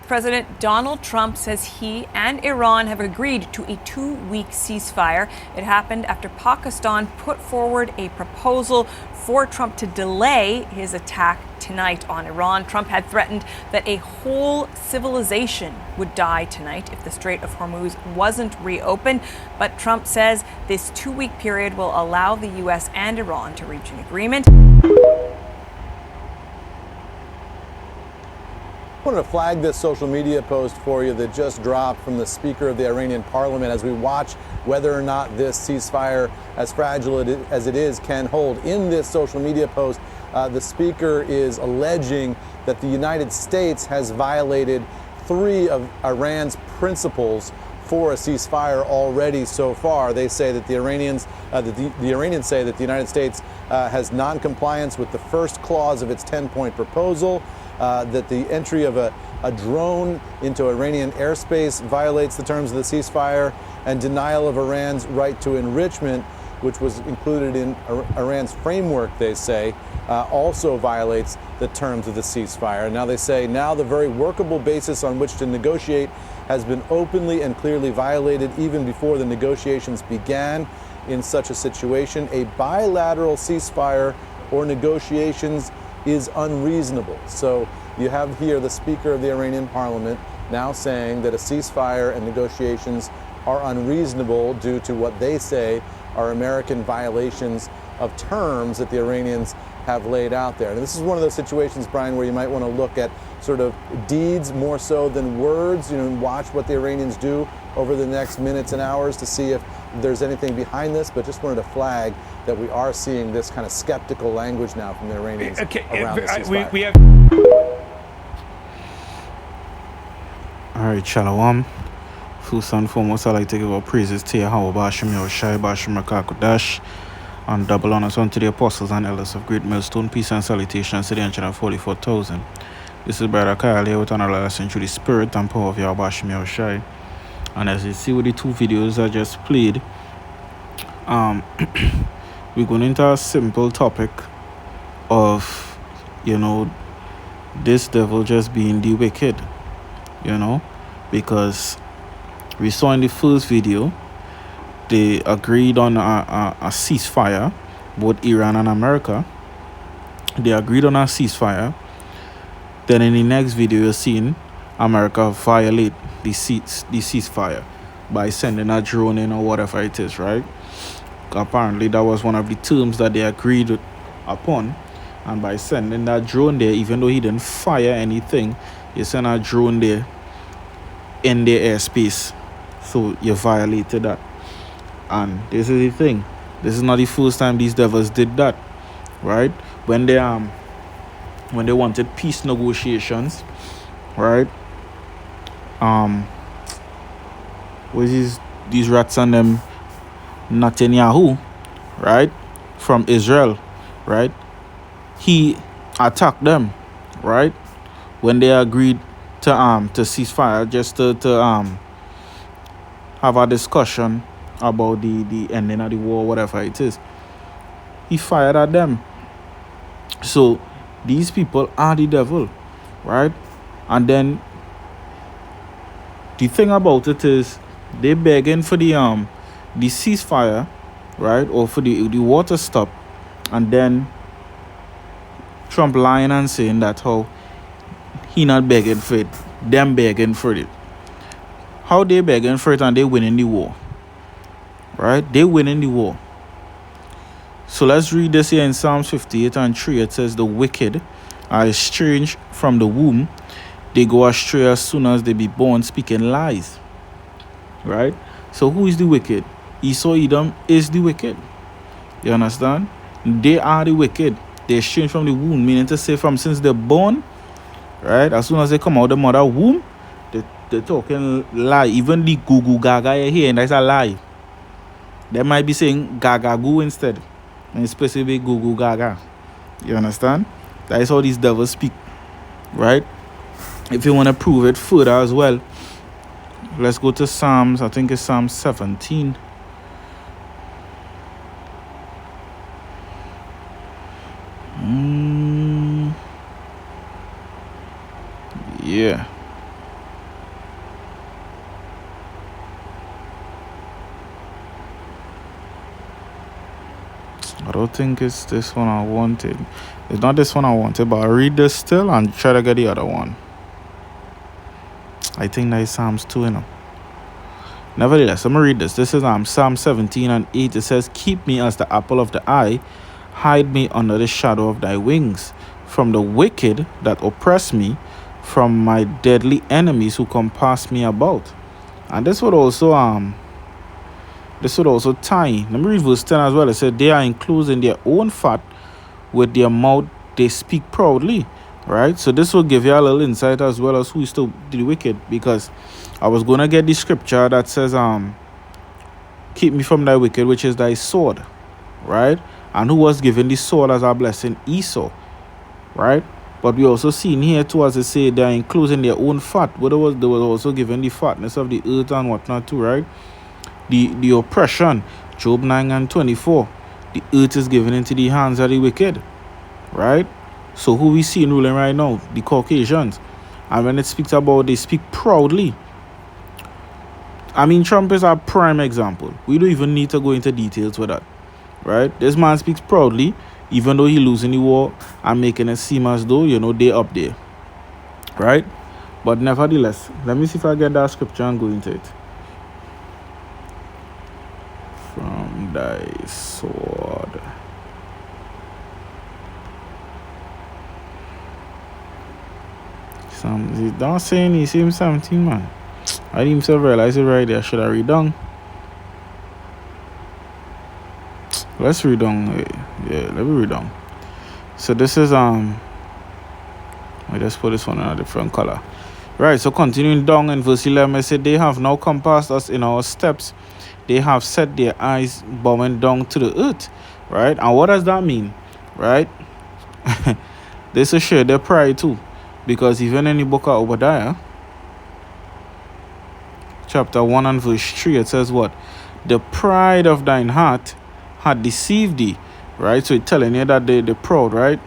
President Donald Trump says he and Iran have agreed to a 2-week ceasefire. It happened after Pakistan put forward a proposal for Trump to delay his attack tonight on Iran. Trump had threatened that a whole civilization would die tonight if the Strait of Hormuz wasn't reopened. But Trump says this 2-week period will allow the U.S. and Iran to reach an agreement. I wanted to flag this social media post for you that just dropped from the Speaker of the Iranian Parliament as we watch whether or not this ceasefire, as fragile as it is, can hold. In this social media post, the Speaker is alleging that the United States has violated 3 of Iran's principles for a ceasefire already so far. They say that the Iranians say that the United States has non-compliance with the first clause of its 10-point proposal, that the entry of a drone into Iranian airspace violates the terms of the ceasefire, and denial of Iran's right to enrichment, which was included in Iran's framework, they say, also violates the terms of the ceasefire. Now they say now the very workable basis on which to negotiate has been openly and clearly violated even before the negotiations began. In such a situation, a bilateral ceasefire or negotiations is unreasonable. So you have here the Speaker of the Iranian Parliament now saying that a ceasefire and negotiations are unreasonable due to what they say are American violations of terms that the Iranians have laid out there. And this is one of those situations, Brian, where you might want to look at sort of deeds more so than words, and watch what the Iranians do over the next minutes and hours to see if there's anything behind this. But just wanted to flag that we are seeing this kind of skeptical language now from the Iranians around the ceasefire. We have... All right, Shalom. First and foremost, I'd like to give our praises to Yahweh Bashim Yoshai Bashim Rakakudash, and double honors unto the apostles and elders of Great Millstone. Peace and salutations to the 144,000. This is Brother Kyle here with another lesson through the spirit and power of Yahweh Bashim Yoshai. And as you see with the 2 videos I just played, we're going into a simple topic of, this devil just being the wicked, because we saw in the first video, they agreed on a ceasefire, both Iran and America. They agreed on a ceasefire. Then in the next video, you're seeing America violate the ceasefire by sending a drone in or whatever it is, right? Apparently, that was one of the terms that they agreed upon. And by sending that drone there, even though he didn't fire anything, you sent a drone there in their airspace. So you violated that. And this is the thing. This is not the first time these devils did that, right? When they wanted peace negotiations, right? With these rats and them Netanyahu, right? From Israel, right? He attacked them, right? When they agreed to ceasefire, just to have a discussion about the ending of the war, whatever it is. He fired at them. So these people are the devil, right? And then the thing about it is they begging for the ceasefire, right? Or for the war to stop. And then Trump lying and saying that how he not begging for it, them begging for it. How they begging for it and they winning the war, right? They winning the war. So let's read this here in Psalms 58:3. It says, the wicked are estranged from the womb. They go astray as soon as they be born, speaking lies, right? So who is the wicked? Esau, Edom is the wicked. You understand? They are the wicked. They estranged from the womb, meaning to say from since they're born, right? As soon as they come out of the mother womb, they're talking lie. Even the goo goo gaga here, and that's a lie. They might be saying gaga goo instead, and especially goo goo gaga. You understand? That is how these devils speak, right? If you want to prove it further as well, let's go to Psalms. I think it's Psalm 17. Yeah. don't think it's this one I wanted. It's not this one I wanted, but I'll read this still and try to get the other one. I think that is Psalms 2, you know. Nevertheless, I'm going to read this. This is Psalm 17 and 8. It says, keep me as the apple of the eye. Hide me under the shadow of thy wings. From the wicked that oppress me, from my deadly enemies who compass me about. And this would also tie. Let me read verse 10 as well. It said, they are enclosed in their own fat, with their mouth they speak proudly. Right? So this will give you a little insight as well as who is the wicked. Because I was going to get the scripture that says, keep me from thy wicked, which is thy sword. Right? And who was given the sword as a blessing? Esau. Right? But we also see in here too, as I say, they are enclosing their own fat. But they was also given the fatness of the earth and whatnot too, right? The oppression, Job 9 and 24. The earth is given into the hands of the wicked. Right? So who we see ruling right now? The Caucasians. And when it speaks about, they speak proudly. I mean, Trump is a prime example. We don't even need to go into details with that. Right? This man speaks proudly, even though he losing the war and making it seem as though, they up there. Right? But nevertheless, let me see if I get that scripture and go into it. From thy sword. Don't say any same 17, man. I didn't even realize it right there. Should I read down? Let's read on. Yeah, let me read on. So this is I just put this one in a different color. Right, so continuing down in verse 11, it said, they have now compassed us in our steps. They have set their eyes bowing down to the earth. Right? And what does that mean? Right? This will show their pride too. Because even in the book of Obadiah, chapter 1 and verse 3, it says what? The pride of thine heart had deceived thee. Right? So it's telling you that they're proud, right?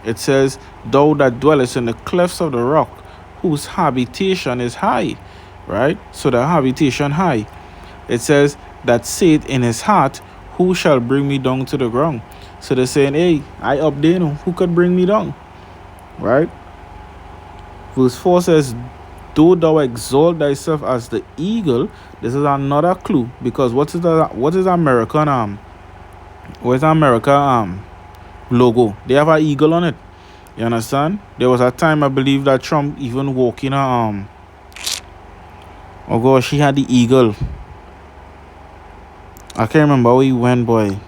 It says, thou that dwellest in the clefts of the rock, whose habitation is high. Right? So the habitation high. It says, that saith in his heart, who shall bring me down to the ground? So they're saying, hey, I up there, who could bring me down? Right? Verse 4 says, though thou exalt thyself as the eagle. This is another clue, because what is American what's America logo? They have an eagle on it. You understand? There was a time I believe that Trump even walking oh gosh, he had the eagle. I can't remember where he went, boy.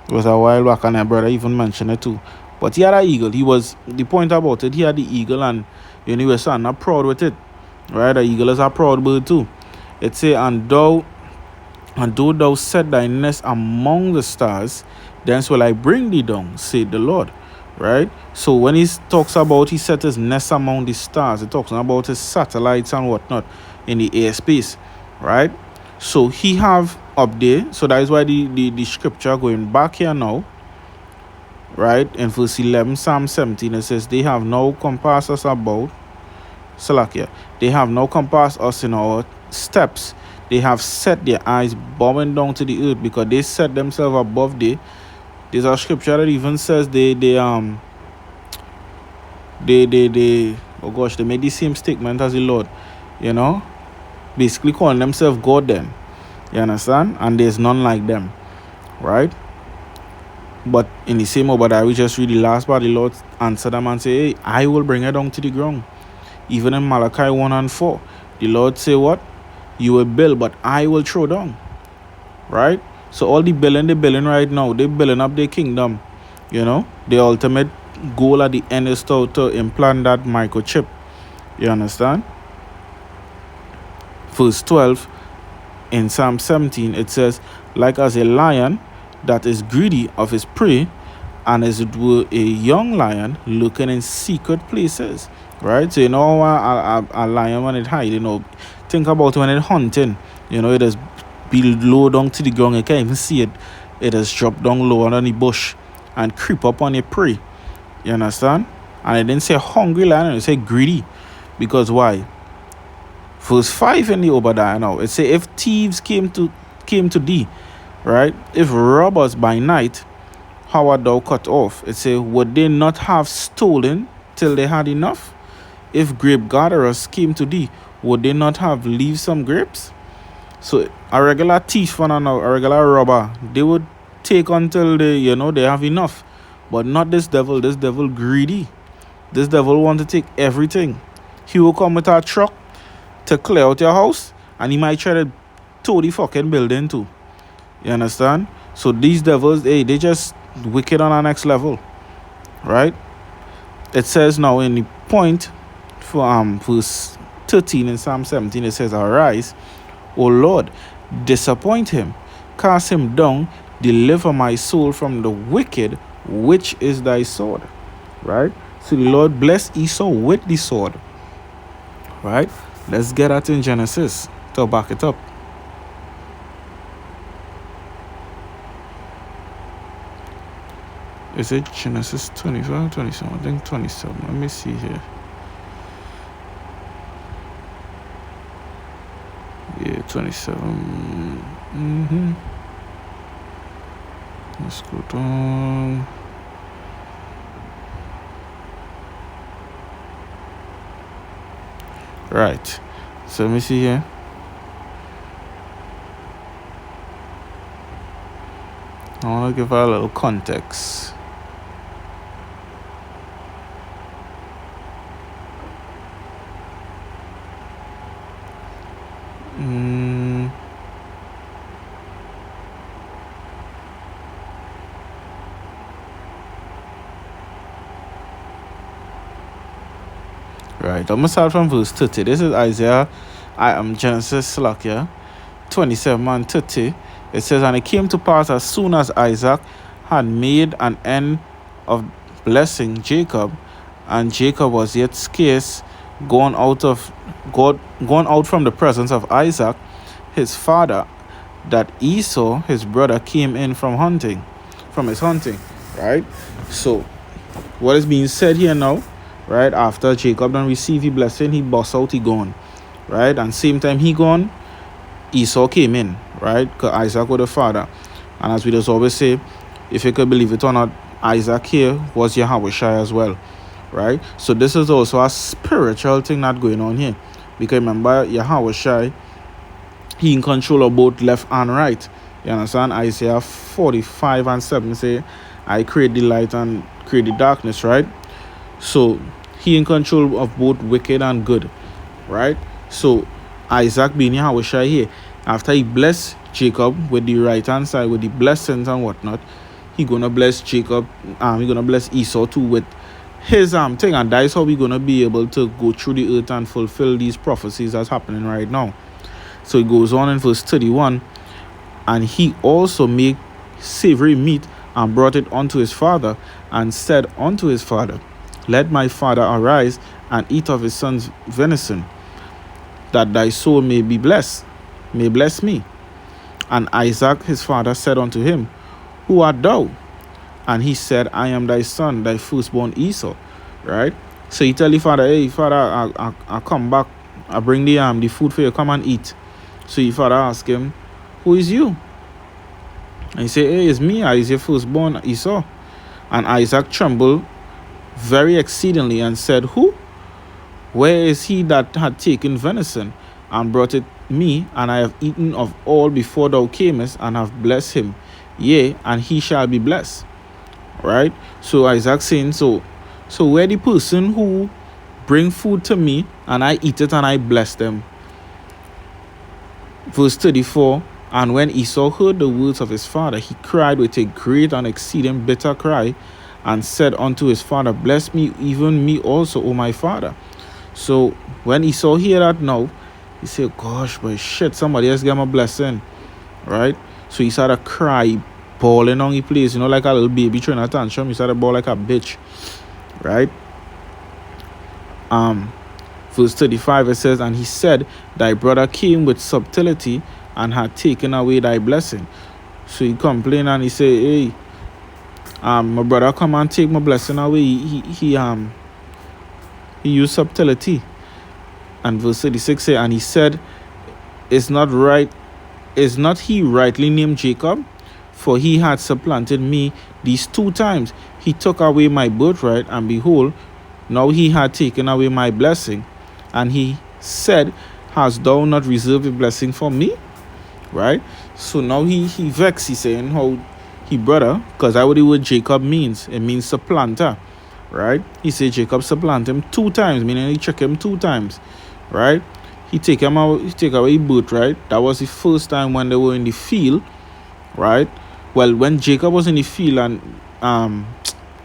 It was a while back, and my brother even mentioned it too. But he had an eagle. The point about it, he had the eagle, and he was not proud with it. Right? The eagle is a proud bird too. It say, and though thou set thy nest among the stars, thence will I bring thee down, said the Lord. Right? So when he talks about he set his nest among the stars, it talks about his satellites and whatnot in the airspace. Right? So he have up there. So that is why the scripture going back here now. Right? In verse 11, Psalm 17, it says, they have now compassed us about. Salakia. They have now compassed us in our steps. They have set their eyes bowing down to the earth, because they set themselves above there. There's a scripture that even says they oh gosh, they made the same statement as the Lord, basically calling themselves God then. You understand? And there's none like them. Right? But in the same Obadiah, we just read the last part, the Lord answered them and say, hey, I will bring it down to the ground. Even in Malachi 1 and 4, the Lord say what? You will build, but I will throw down. Right? So all the building right now, they're building up their kingdom. The ultimate goal at the end is to implant that microchip. You understand? Verse 12 in Psalm 17, it says, like as a lion that is greedy of his prey, and as it were a young lion looking in secret places. Right? So a lion when it hide, think about when it hunting, it is low down to the ground, you can't even see it. It has dropped down low under the bush and creep up on a prey. You understand? And it didn't say hungry lion, it said greedy. Because why? Verse 5 in the Obadiah now, it say, if thieves came to thee right? If robbers by night, how art thou cut off? It say, would they not have stolen till they had enough? If grape gatherers came to thee, would they not have leave some grapes? So a regular thief and a regular robber, they would take until they have enough. But not this devil. This devil greedy. This devil want to take everything. He will come with a truck to clear out your house, and he might try to tow the fucking building too. You understand? So these devils, they just wicked on our next level, right? It says now in the point for verse 13 in Psalm 17, it says, arise, O Lord, disappoint him, cast him down, deliver my soul from the wicked, which is thy sword, right? So the Lord bless Esau with the sword, right? Let's get that in Genesis to back it up. Is it Genesis 25, 27? I think 27. Let me see here. Yeah, 27. Let's go down. Right. So let me see here. I want to give her a little context. Right, I'm gonna start from verse 30. This is Genesis 27 and 30. It says, and it came to pass as soon as Isaac had made an end of blessing Jacob, and Jacob was yet scarce gone out from the presence of Isaac his father, that Esau his brother came in from his hunting. Right? So what is being said here now, right? After Jacob done receive his blessing, he bust out, he gone. Right? And same time he gone, Esau came in, right? Because Isaac was the father. And as we just always say, if you could believe it or not, Isaac here was Yahweh as well, right? So this is also a spiritual thing not going on here. Because remember, Yahweh, he in control of both left and right. You understand? Isaiah 45 and 7 say, I create the light and create the darkness, right? So he in control of both wicked and good, right? So Isaac being Yahweh here, after he blessed Jacob with the right hand side, with the blessings and whatnot, he gonna bless Jacob, he gonna bless Esau too with his thing, and that's how we gonna be able to go through the earth and fulfill these prophecies that's happening right now. So it goes on in verse 31, and he also made savory meat and brought it unto his father, and said unto his father, let my father arise and eat of his son's venison, that thy soul may bless me. And Isaac his father said unto him, who art thou? And he said, I am thy son, thy firstborn Esau. Right? So he tell the father, hey father, I come back, I bring the food for you, come and eat. So the father asked him, who is you? And he said, hey, it's me, I is your firstborn Esau. And Isaac trembled very exceedingly and said, who? Where is he that had taken venison and brought it me? And I have eaten of all before thou camest, and have blessed him. Yea, and he shall be blessed. Right? So Isaac saying, so where the person who bring food to me, and I eat it and I bless them. Verse 34, and when Esau heard the words of his father, he cried with a great and exceeding bitter cry, and said unto his father, bless me, even me also, O my father. So when Esau hear that now, he said, gosh, but shit, somebody else gave him a blessing. Right? So he started to cry, bawling on the place, like a little baby throwing a tantrum. He started to bawl like a bitch. Right? Verse 35, it says, and he said, thy brother came with subtlety and had taken away thy blessing. So he complained and he said, hey, my brother come and take my blessing away. He used subtlety. And verse 36 say, and he said, is not he rightly named Jacob? for he had supplanted me these 2 times. He took away my birthright, and behold, now he had taken away my blessing. And he said, hast thou not reserved a blessing for me? Right? So now he vexed. He saying how he brother, because that's what the word Jacob means. It means supplanter. Right? He said Jacob supplanted him 2 times, meaning he tricked him 2 times. Right? He take away birthright. That was the first time when they were in the field. Right? Well, when Jacob was in the field and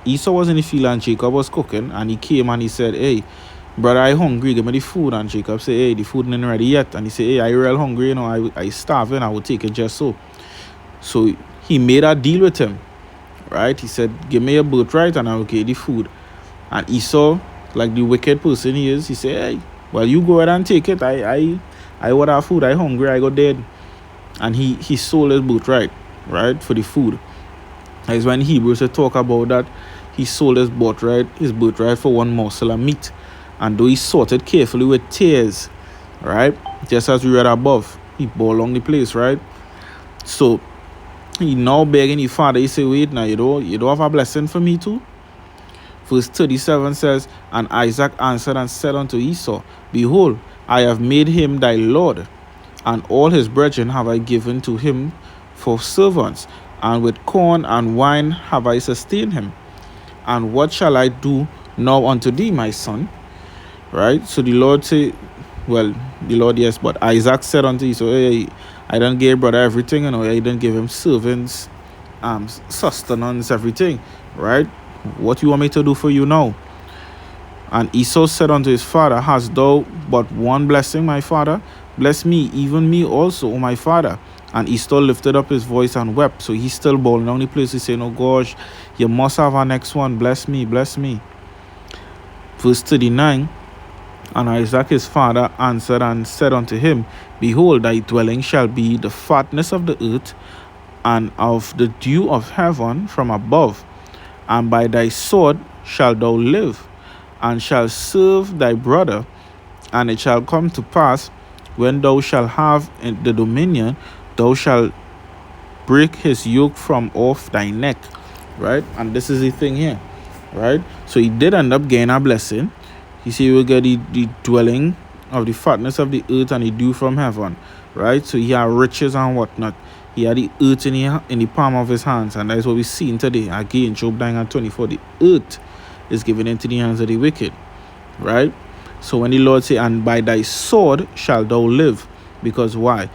Esau was in the field and Jacob was cooking, and he came and he said, hey, brother, I hungry, give me the food. And Jacob said, hey, the food ain't ready yet. And he said, hey, I real hungry, you know, I starving, I will take it just so. So he made a deal with him, right? He said, give me your birthright and I will get the food. And Esau, like the wicked person he is, he said, hey, well, you go ahead and take it. I want our food, I hungry, I got dead. And he sold his birthright, right, for the food. That's when Hebrews talk about that. He sold his birthright for 1 morsel of meat. And though he sorted carefully with tears, right? Just as we read above, he bore along the place, right? So he now begging his father, he say, wait, now you don't have a blessing for me too? Verse 37 says, and Isaac answered and said unto Esau, behold, I have made him thy lord, and all his brethren have I given to him for servants, and with corn and wine have I sustained him. And what shall I do now unto thee, my son? Right? So the Lord say, well, the Lord, yes, but Isaac said unto Esau, hey, I don't give brother everything, you know, I didn't give him servants, sustenance, everything, right? What you want me to do for you now? And Esau said unto his father, hast thou but one blessing, my father? Bless me, even me also, O my father. And Esau lifted up his voice and wept. So he's still bawling down the place. He's saying, oh gosh, you must have our next one. Bless me, bless me. Verse 39, and Isaac his father answered and said unto him, behold, thy dwelling shall be the fatness of the earth, and of the dew of heaven from above. And by thy sword shalt thou live, and shalt serve thy brother. And it shall come to pass, when thou shalt have the dominion, thou shalt break his yoke from off thy neck. Right? And this is the thing here. Right? So he did end up getting a blessing. He said he will get the dwelling of the fatness of the earth and the dew from heaven. Right? So he had riches and whatnot. He had the earth in the palm of his hands. And that is what we see today. Again, Job 9:24. The earth is given into the hands of the wicked. Right? So when the Lord say, and by thy sword shalt thou live. Because why?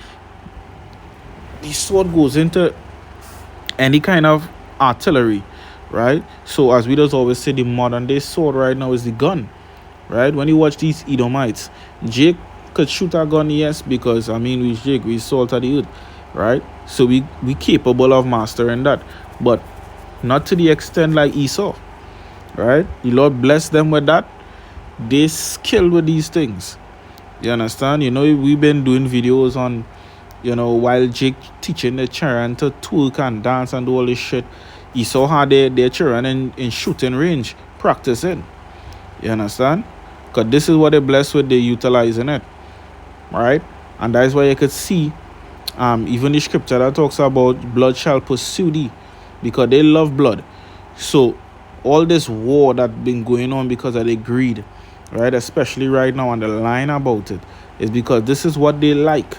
The sword goes into any kind of artillery. Right? So as we just always say, the modern day sword right now is the gun. Right? When you watch these Edomites, Jake could shoot a gun, yes, because I mean with Jake we salt of the earth. Right? So we capable of mastering that. But not to the extent like Esau. Right? The Lord bless them with that. They skilled with these things. You understand? You know, we've been doing videos on, you know, while Jake teaching the children to twerk and dance and do all this shit, Esau had their children in shooting range practicing. You understand? Because this is what they blessed with, they utilizing it. Right? And that is why you could see even the scripture that talks about blood shall pursue thee, because they love blood. So all this war that been going on because of their greed, right, especially right now, and the line about it is because this is what they like.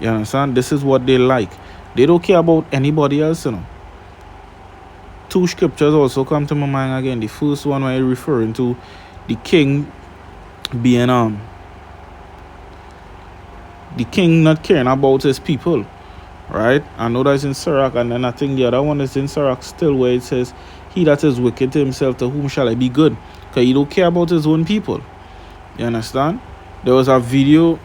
You understand? This is what they like. They don't care about anybody else, you know. 2 scriptures also come to my mind again. The first one where referring to the king being the king not caring about his people, right? I know that's in Sirach, and then I think the other one is in Sirach still, where it says, he that is wicked to himself, to whom shall I be good? Because he don't care about his own people. You understand? There was a video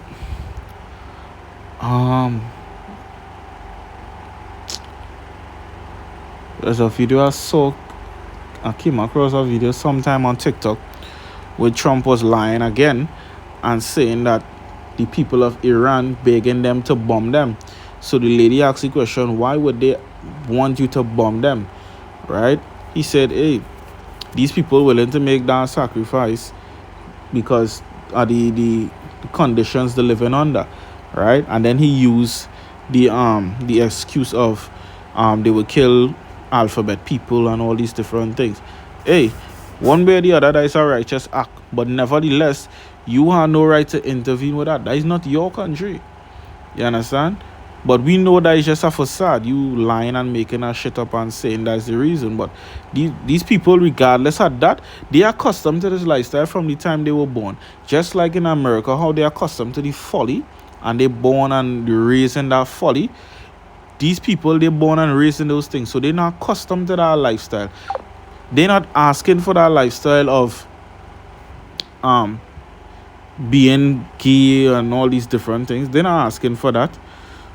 there's a video I came across a video sometime on TikTok where Trump was lying again and saying that the people of Iran begging them to bomb them. So the lady asked the question, why would they want you to bomb them? Right? He said, hey, these people willing to make that sacrifice because of the conditions they're living under. Right? And then he used the excuse of they will kill alphabet people and all these different things. Hey, one way or the other, that is a righteous act, but nevertheless, you have no right to intervene with that. That is not your country. You understand? But we know that it's just a facade. You lying and making a shit up and saying that's the reason. But these people, regardless of that, they are accustomed to this lifestyle from the time they were born. Just like in America, how they are accustomed to the folly, and they're born and raised in that folly. These people, they're born and raised in those things. So they're not accustomed to that lifestyle. They're not asking for that lifestyle of being gay and all these different things. They're not asking for that.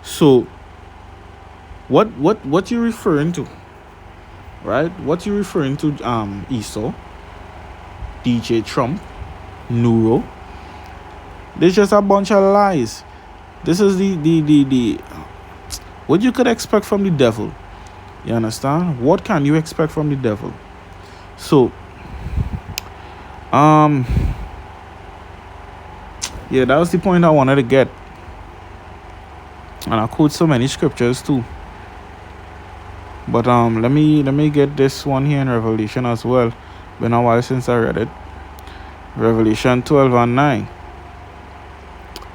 So what you referring to, right? What you referring to, Esau, DJ Trump, Nuro? There's just a bunch of lies. This is the what you could expect from the devil. You understand? What can you expect from the devil? So yeah, that was the point I wanted to get. And I quote so many scriptures too. But let me get this one here in Revelation as well. Been a while since I read it. Revelation 12 and 9.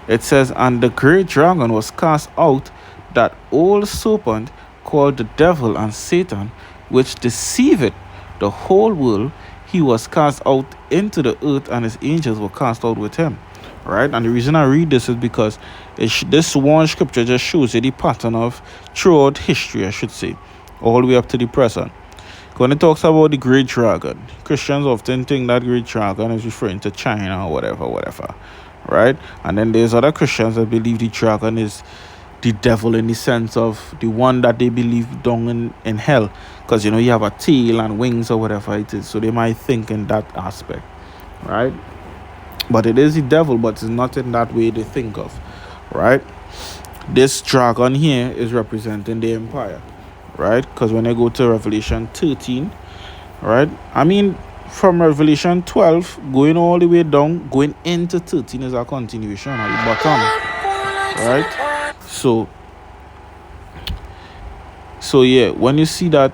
It says, "And the great dragon was cast out, that old serpent called the devil and Satan, which deceiveth the whole world. He was cast out into the earth, and his angels were cast out with him." Right? And the reason I read this is because this one scripture just shows you the pattern of throughout history, I should say, all the way up to the present. When it talks about the great dragon, Christians often think that great dragon is referring to China or whatever, right? And then there's other Christians that believe the dragon is the devil, in the sense of the one that they believe down in hell, because you have a tail and wings or whatever it is, so they might think in that aspect, right? But it is the devil, but it's not in that way they think of, right? This dragon here is representing the empire, right? Because when I go to Revelation 13, right? I mean, from Revelation 12, going all the way down, going into 13 is a continuation at the bottom, right? So yeah, when you see that,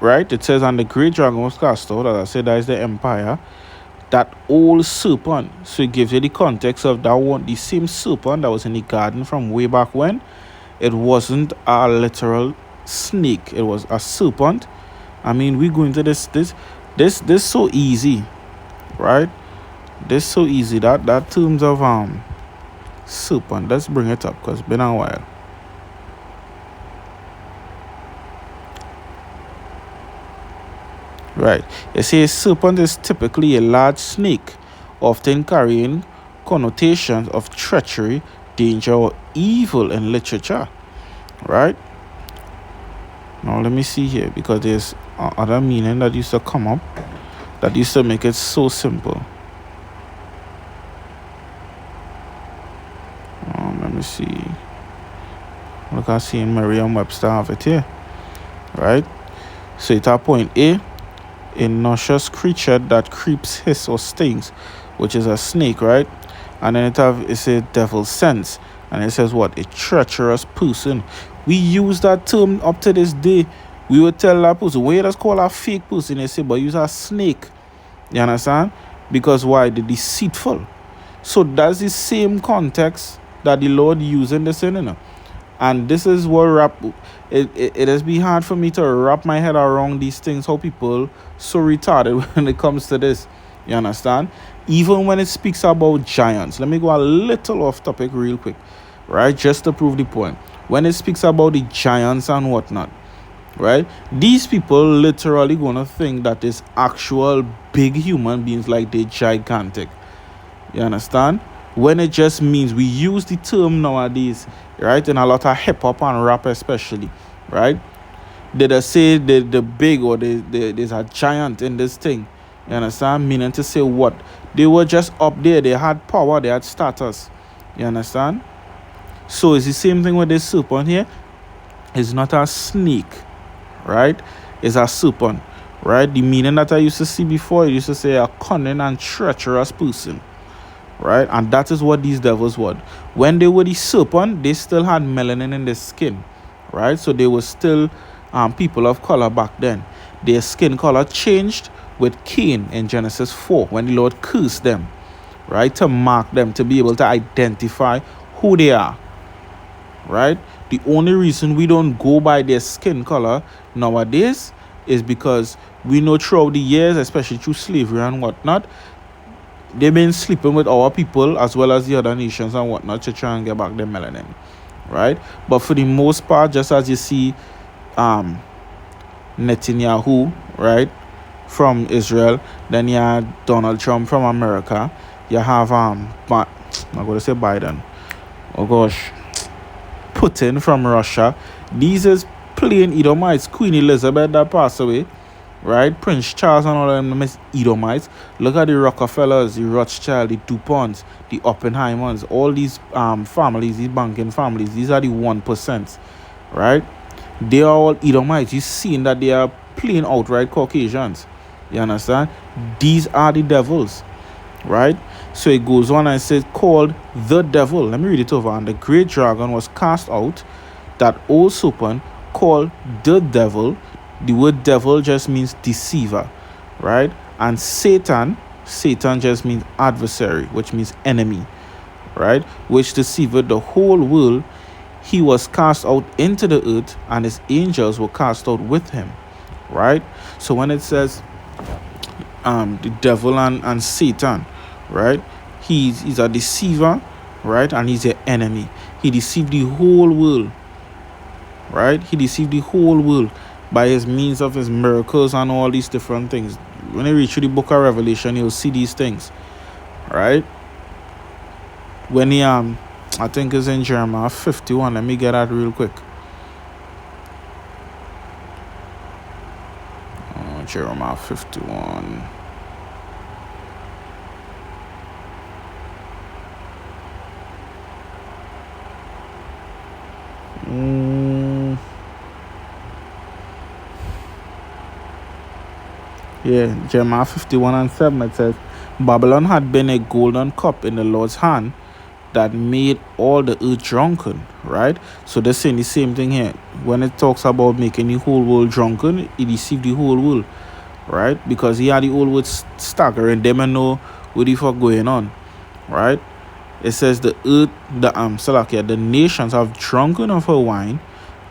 right, it says, "And the great dragon was cast out," as I said, that is the empire, that old serpent. So it gives you the context of that one, the same serpent that was in the garden from way back when. It wasn't a literal snake, it was a serpent. I mean, we go into this so easy, right? This so easy, that terms of serpent. Let's bring it up because it's been a while. Right. It says serpent is typically a large snake, often carrying connotations of treachery, danger, or evil in literature. Right? Now let me see here, because there's other meaning that used to come up that used to make it so simple. Let me see. Look, I see in Merriam-Webster have it here. Right? So it's at point A. A noxious creature that creeps, hiss, or stings, which is a snake, right? And then it's a devil's sense, and it says what? A treacherous person. We use that term up to this day. We would tell that person, why let's call a fake person? They say, but use a snake. You understand? Because why? The deceitful. So that's the same context that the Lord used in this, and this is what it has been hard for me to wrap my head around these things, how people so retarded when it comes to this. You understand? Even when it speaks about giants. Let me go a little off topic real quick, right? Just to prove the point. When it speaks about the giants and whatnot, right? These people literally gonna think that it's actual big human beings, like they're gigantic. You understand? When it just means, we use the term nowadays, right, in a lot of hip-hop and rap especially, right? Did I say the big, or there's a giant in this thing? You understand? Meaning to say what? They were just up there. They had power. They had status. You understand? So it's the same thing with this serpent here. It's not a snake, right? It's a serpent, right? The meaning that I used to see before, I used to say a cunning and treacherous person, right? And that is what these devils were. When they were the serpent, they still had melanin in their skin, right? So they were still people of color back then. Their skin color changed with Cain in Genesis 4 when the Lord cursed them, right? To mark them, to be able to identify who they are, right? The only reason we don't go by their skin color nowadays is because we know throughout the years, especially through slavery and whatnot, they've been sleeping with our people as well as the other nations and whatnot to try and get back their melanin, right? But for the most part, just as you see Netanyahu, right, from Israel, then you have Donald Trump from America, you have I'm going to say Biden, oh gosh, Putin from Russia. These is plain Edomites. Queen Elizabeth that passed away, right? Prince Charles and all of them is Edomites. Look at the Rockefellers, the Rothschild, the DuPonts, the Oppenheimers, all these families, these banking families, these are the 1%, right? They are all Edomites. You've seen that they are plain outright Caucasians. You understand? These are the devils, right? So it goes on and says, called the devil. Let me read it over. And the great dragon was cast out, that old serpent called the devil. The word devil just means deceiver, right? And Satan just means adversary, which means enemy, right? Which deceived the whole world. He was cast out into the earth, and his angels were cast out with him, right? So when it says the devil and Satan, right, he's a deceiver, right, and he's an enemy. He deceived the whole world, right? He deceived the whole world by his means of his miracles and all these different things. When you read through the book of Revelation, you'll see these things, right? When he I think it's in Jeremiah 51. Let me get that real quick. Jeremiah 51. Yeah, Jeremiah 51 and 7, it says, Babylon had been a golden cup in the Lord's hand that made all the earth drunken, right? So they're saying the same thing here. When it talks about making the whole world drunken, it deceived the whole world, right? Because he had the whole world staggering, they may know what the fuck going on, right? It says the earth, the nations have drunken of her wine,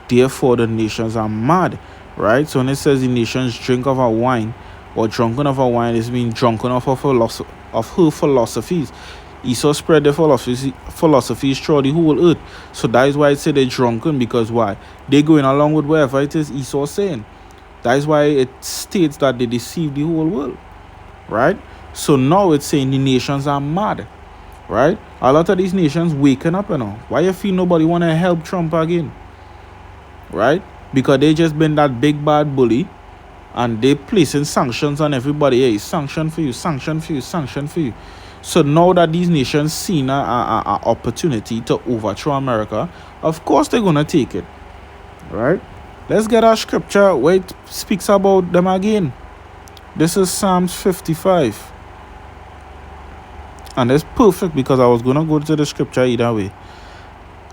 therefore the nations are mad, right? So when it says the nations drink of her wine or drunken of her wine, it's mean drunken of her philosophies. Esau spread their philosophies throughout the whole earth. So that is why I say they're drunken, because why? They're going along with whatever it is Esau saying. That is why it states that they deceive the whole world, right? So now it's saying the nations are mad, right? A lot of these nations waking up, Why you feel nobody want to help Trump again, right? Because they just been that big bad bully, and they placing sanctions on everybody. Hey, sanction for you, sanction for you, sanction for you. So now that these nations seen an opportunity to overthrow America, of course they're going to take it, right? Let's get our scripture where it speaks about them again. This is Psalms 55. And it's perfect because I was going to go to the scripture either way.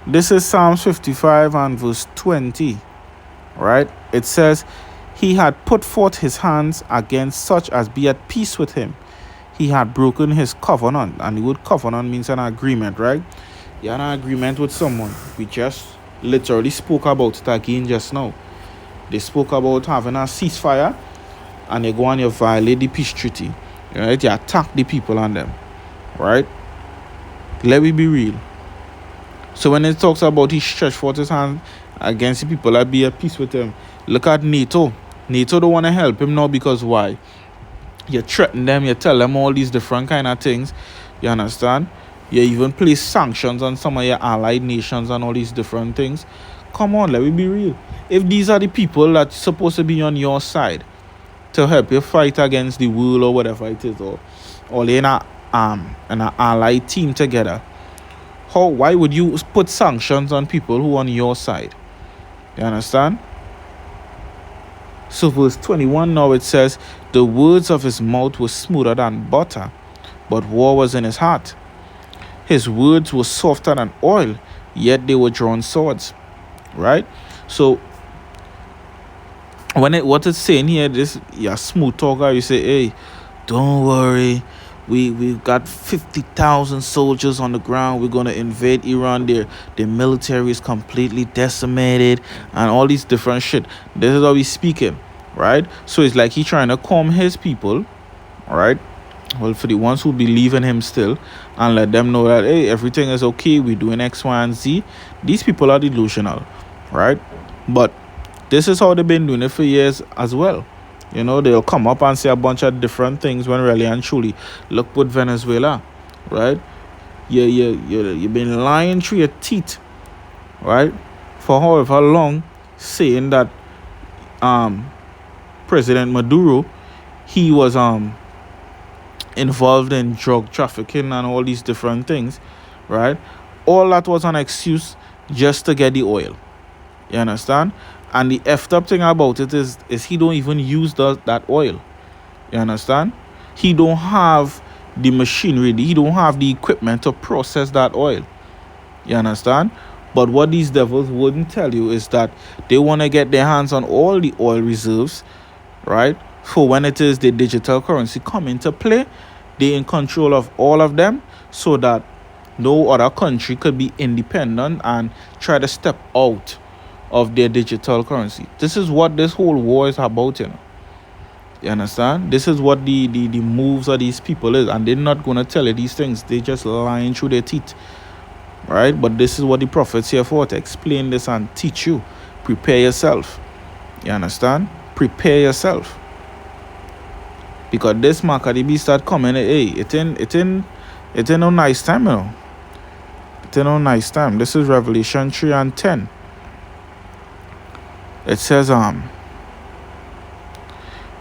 This is Psalms 55 and verse 20, right? It says, he had put forth his hands against such as be at peace with him. He had broken his covenant. And the word covenant means an agreement, right? You're in an agreement with someone. We just literally spoke about it again just now. They spoke about having a ceasefire, and you go and you violate the peace treaty, right? You attack the people on them, right? Let me be real. So when it talks about he stretched forth his hand against the people that be at peace with him, look at NATO. NATO don't want to help him now because why? You threaten them, you tell them all these different kind of things. You understand? You even place sanctions on some of your allied nations and all these different things. Come on, let me be real. If these are the people that's supposed to be on your side to help you fight against the world or whatever it is, or in an allied team together, why would you put sanctions on people who are on your side? You understand? So verse 21 now it says, the words of his mouth were smoother than butter, but war was in his heart. his words were softer than oil, yet they were drawn swords. Right? So what it's saying here, this smooth talker, you say, hey, don't worry, we've got 50,000 soldiers on the ground, we're gonna invade Iran, their military is completely decimated, and all these different shit. This is how he's speaking, right? So it's like he trying to calm his people, right? Well, for the ones who believe in him still, and let them know that, hey, everything is okay, we're doing X, Y, and Z. These people are delusional, right? But this is how they've been doing it for years as well. You know, they'll come up and say a bunch of different things when really and truly, look with Venezuela, right? You've been lying through your teeth, right? For however long, saying that President Maduro, he was involved in drug trafficking and all these different things, right? All that was an excuse just to get the oil. You understand? And the effed up thing about it is he don't even use that oil. You understand? He don't have the machinery, he don't have the equipment to process that oil. You understand? But what these devils wouldn't tell you is that they want to get their hands on all the oil reserves, right? For when it is the digital currency come into play, they're in control of all of them, so that no other country could be independent and try to step out of their digital currency. This is what this whole war is about, you know. You understand? This is what the moves of these people is, and they're not going to tell you these things. They just lying through their teeth, right? But this is what the prophets here for, to explain this and teach you. Prepare yourself. You understand? Prepare yourself, because this mark of the beast start coming. Hey, it ain't no nice time, you know. It ain't no nice time. This is Revelation 3 and 10. It says,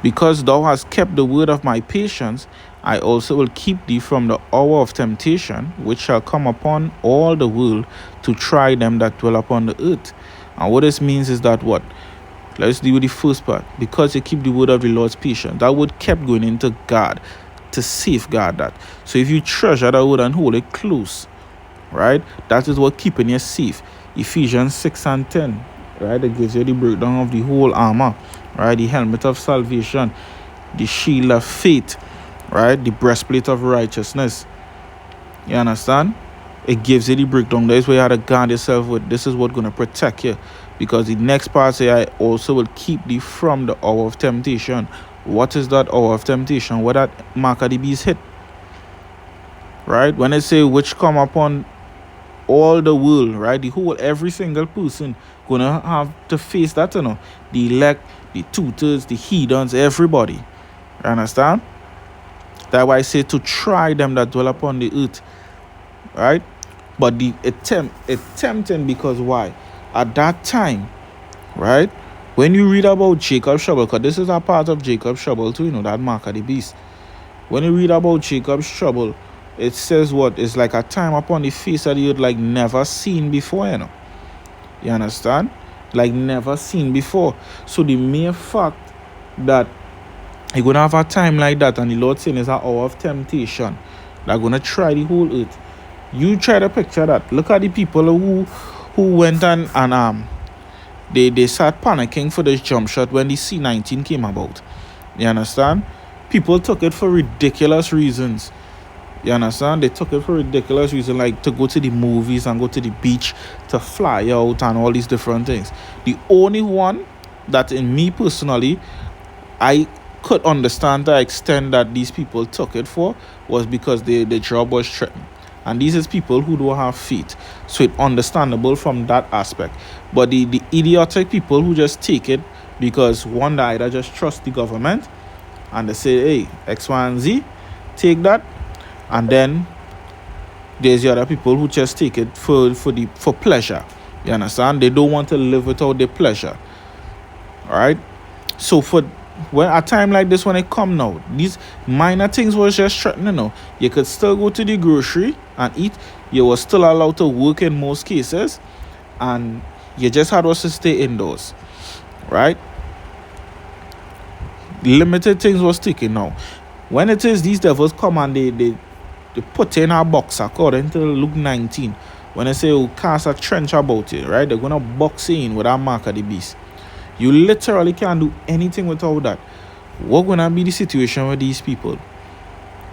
because thou hast kept the word of my patience, I also will keep thee from the hour of temptation, which shall come upon all the world to try them that dwell upon the earth. And what this means is that what? Let's deal with the first part. Because you keep the word of the Lord's patience. That word kept going into God to safeguard that. So if you treasure that word and hold it close, right? That is what keeping you safe. Ephesians 6 and 10. Right, it gives you the breakdown of the whole armor, right? The helmet of salvation, the shield of faith, right? The breastplate of righteousness. You understand? It gives you the breakdown. That is where you have to guard yourself with. This is what's going to protect you, because the next part say, I also will keep thee from the hour of temptation. What is that hour of temptation? Where that mark of the beast hit, right? When it say which come upon all the world, right? The whole, every single person gonna have to face that, you know. The elect, the tutors, the heathens, everybody. You understand? That's why I say to try them that dwell upon the earth, right? But the attempting, because why? At that time, right? When you read about Jacob's trouble, because this is a part of Jacob's trouble too, you know, that mark of the beast. When you read about Jacob's trouble, it says what? It's like a time upon the face of the earth like never seen before, you know. You understand? Like never seen before. So the mere fact that you're going to have a time like that, and the Lord saying it's an hour of temptation, they're going to try the whole earth. You try to picture that. Look at the people who went and they start panicking for this jump shot when the C-19 came about. You understand? People took it for ridiculous reasons. You understand? They took it for ridiculous reasons, like to go to the movies and go to the beach, to fly out and all these different things. The only one that in me personally, I could understand the extent that these people took it for was because the job was threatened. And these is people who don't have faith. So it's understandable from that aspect. But the idiotic people who just take it because one, they either just trust the government and they say, hey, X, Y, and Z, take that. And then there's the other people who just take it for pleasure. You understand? They don't want to live without their pleasure. Alright? So for when a time like this, when it come now, these minor things was just threatening now. You could still go to the grocery and eat. You were still allowed to work in most cases. And you just had to stay indoors. Right? Limited things was taken now. When it is these devils come and they put in a box according to Luke 19. When they say you cast a trench about it, right? They're gonna box you in with that mark of the beast. You literally can't do anything without that. What gonna be the situation with these people?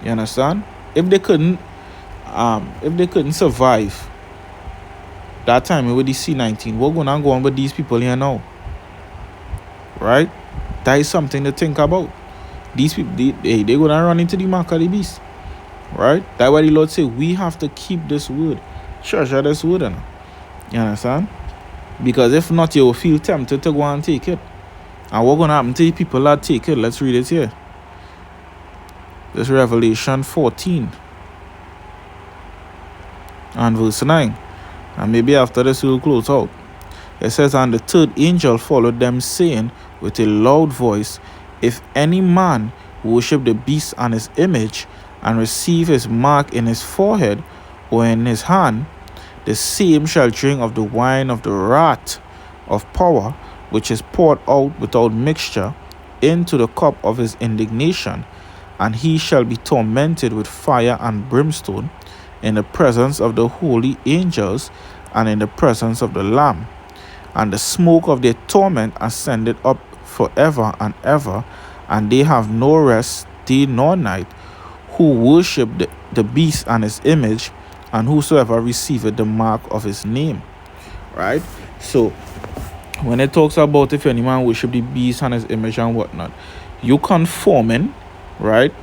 You understand? If they couldn't survive that time with the C19, what gonna go on with these people here now? Right? That is something to think about. These people, they're gonna run into the mark of the beast. Right? That's why the Lord say we have to keep this word. Treasure this word. You understand? Because if not, you will feel tempted to go and take it. And what's gonna happen to the people that take it? Let's read it here. This Revelation 14 and verse 9. And maybe after this we'll close out. It says, and the third angel followed them, saying with a loud voice, if any man worship the beast and his image, and receive his mark in his forehead or in his hand, the same shall drink of the wine of the wrath of power, which is poured out without mixture into the cup of his indignation, and he shall be tormented with fire and brimstone in the presence of the holy angels and in the presence of the Lamb. And the smoke of their torment ascended up forever and ever, and they have no rest day nor night, who worship the beast and his image, and whosoever receiveth the mark of his name. Right? So when it talks about if any man worship the beast and his image and whatnot, you conforming, right,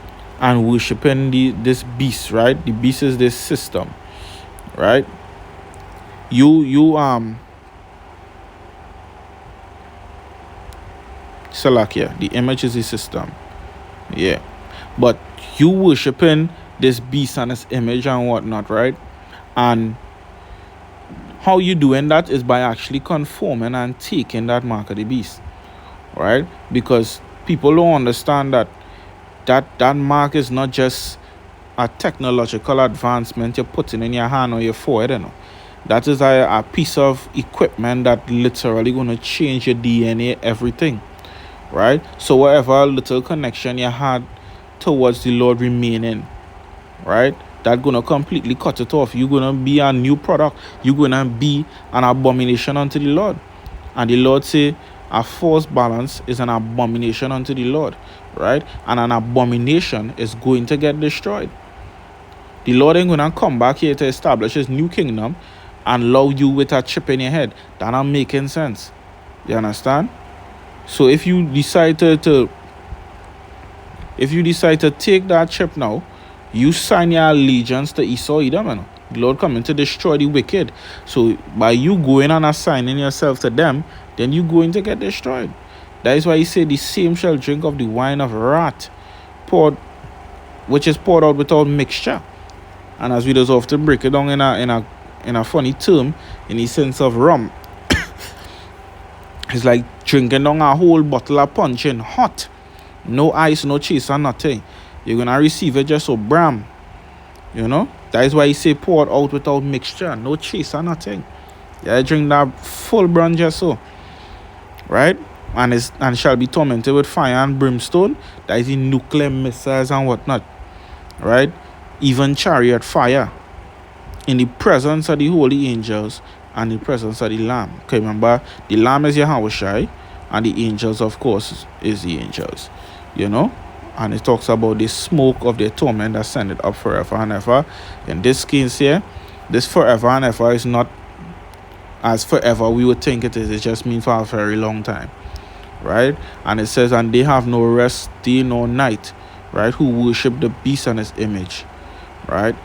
and worshiping this beast, right? The beast is this system, right? Salakia, the image is the system, yeah, but you worshiping this beast and its image and whatnot, right? And how you doing that is by actually conforming and taking that mark of the beast, right? Because people don't understand that mark is not just a technological advancement you're putting in your hand or your forehead, you know. That is a piece of equipment that literally going to change your DNA, everything, right? So whatever little connection you had towards the Lord remaining, right, that's going to completely cut it off. You're going to be a new product. You're going to be an abomination unto the Lord. And the Lord say a false balance is an abomination unto the Lord, right? And an abomination is going to get destroyed. The Lord ain't going to come back here to establish his new kingdom and love you with a chip in your head. That not making sense. You understand? So if you decide to take that chip now, you sign your allegiance to Esau Edom, man. The Lord coming to destroy the wicked. So by you going and assigning yourself to them, then you going to get destroyed. That is why he said the same shall drink of the wine of wrath, which is poured out without mixture. And as we just often break it down in a funny term, in the sense of rum, it's like drinking down a whole bottle of punch in hot. No ice, no chaser, nothing. You're going to receive it just so bram. You know? That is why he say poured out without mixture. No chaser, nothing. Yeah, drink that full brand just so. Right? And shall be tormented with fire and brimstone. That is in nuclear missiles and whatnot. Right? Even chariot fire. In the presence of the holy angels and the presence of the Lamb. Okay, remember, the Lamb is Yahushai, and the angels, of course, is the angels. You know? And it talks about the smoke of their torment ascended up forever and ever. In this case here, this forever and ever is not as forever we would think it is. It just means for a very long time. Right? And it says, and they have no rest day nor night. Right? Who worship the beast and his image. Right?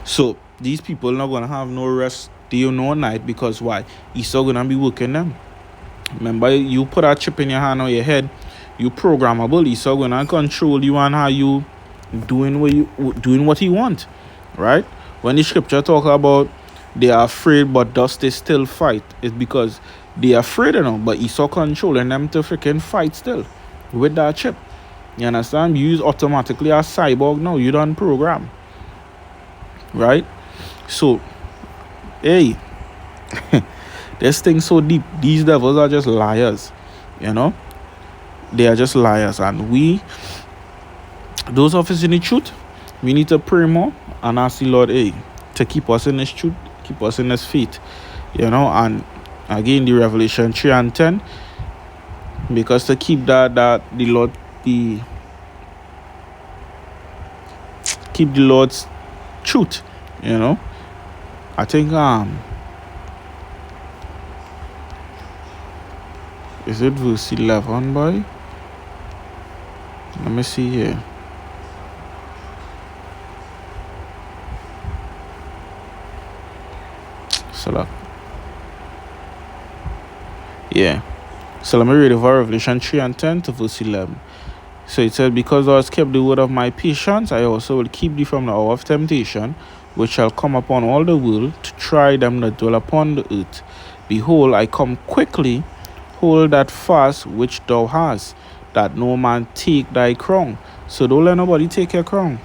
So these people are not going to have no rest day nor night, because why? Esau going to be working them. Remember, you put a chip in your hand or your head, you programmable. Esau going to control you and how you doing what he want. Right? When the scripture talk about they are afraid but thus they still fight, it's because they are afraid, you know, but Esau controlling them to freaking fight still with that chip. You understand? You use automatically a cyborg now. You don't program. Right? So, hey, this thing so deep. These devils are just liars. You know? They are just liars. And those of us in the truth, we need to pray more and ask the Lord, hey, to keep us in His truth, keep us in His faith, and again the Revelation 3 and 10, because to keep that the Lord keep the Lord's truth, I think is it verse 11, boy? Let me see here. So yeah. So let me read it for Revelation 3 and 10 to verse 11. So it says, because thou hast kept the word of my patience, I also will keep thee from the hour of temptation, which shall come upon all the world, to try them that dwell upon the earth. Behold, I come quickly. Hold that fast which thou hast, that no man take thy crown. So don't let nobody take your crown.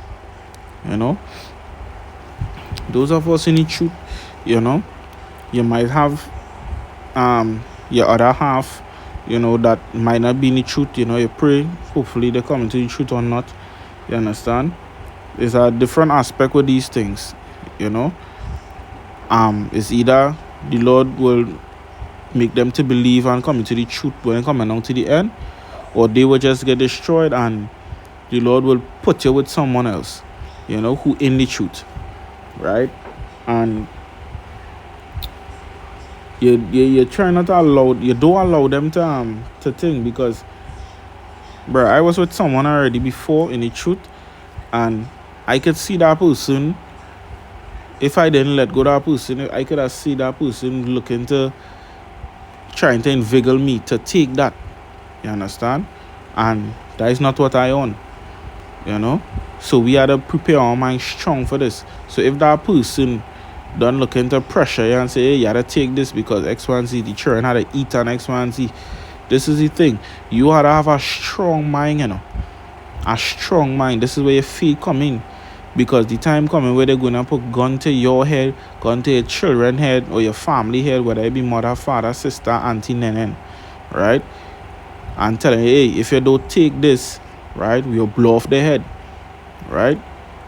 Those of us in the truth, you might have your other half, that might not be in the truth. You pray, hopefully they come into the truth or not. You understand? There's a different aspect with these things. It's either the Lord will make them to believe and come into the truth when they come down to the end, or they will just get destroyed and the Lord will put you with someone else, who in the truth, right? And you try not to you don't allow them to think, because bro, I was with someone already before in the truth, and I could see that person. If I didn't let go of that person, I could have seen that person looking to trying to inveigle me to take that. You understand? And that is not what I own. So we had to prepare our mind strong for this. So if that person don't look into pressure and say, hey, you gotta take this because X, Y, and Z, the children had to eat on X, Y, and Z. This is the thing. You had to have a strong mind, A strong mind. This is where your faith come in. Because the time coming where they're going to put gun to your head, gun to your children's head, or your family head, whether it be mother, father, sister, auntie, nenen, right? And telling you, hey, if you don't take this, right, we'll blow off their head, right?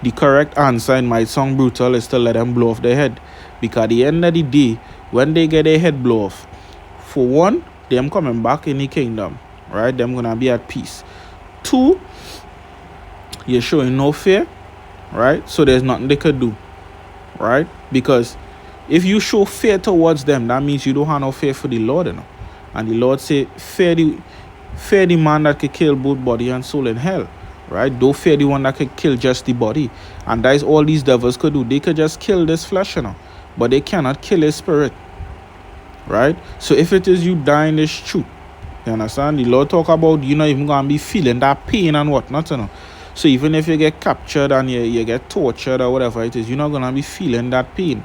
The correct answer, in my sound brutal, is to let them blow off their head. Because at the end of the day, when they get their head blow off, for one, them coming back in the kingdom, right? Them going to be at peace. Two, you're showing no fear. Right? So there's nothing they could do. Right? Because if you show fear towards them, that means you don't have no fear for the Lord, And the Lord say, fear the man that can kill both body and soul in hell. Right? Don't fear the one that can kill just the body. And that is all these devils could do. They could just kill this flesh, But they cannot kill his spirit. Right? So if it is you dying this truth, you understand? The Lord talk about you not even gonna be feeling that pain and whatnot, So even if you get captured and you get tortured or whatever it is, you're not going to be feeling that pain.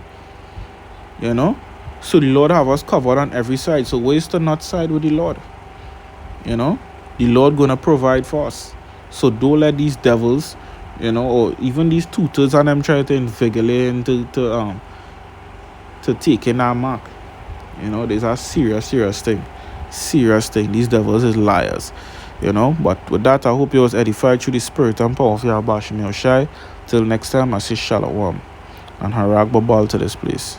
So the Lord have us covered on every side. So where's the not side with the Lord? The Lord going to provide for us. So don't let these devils, or even these tutors and them try to inveigle you to take in our mark. There's a serious thing. Serious thing. These devils is liars. But with that, I hope you was edified through the spirit and power of Yahweh Shai. Till next time, I say shalom and harag babal to this place.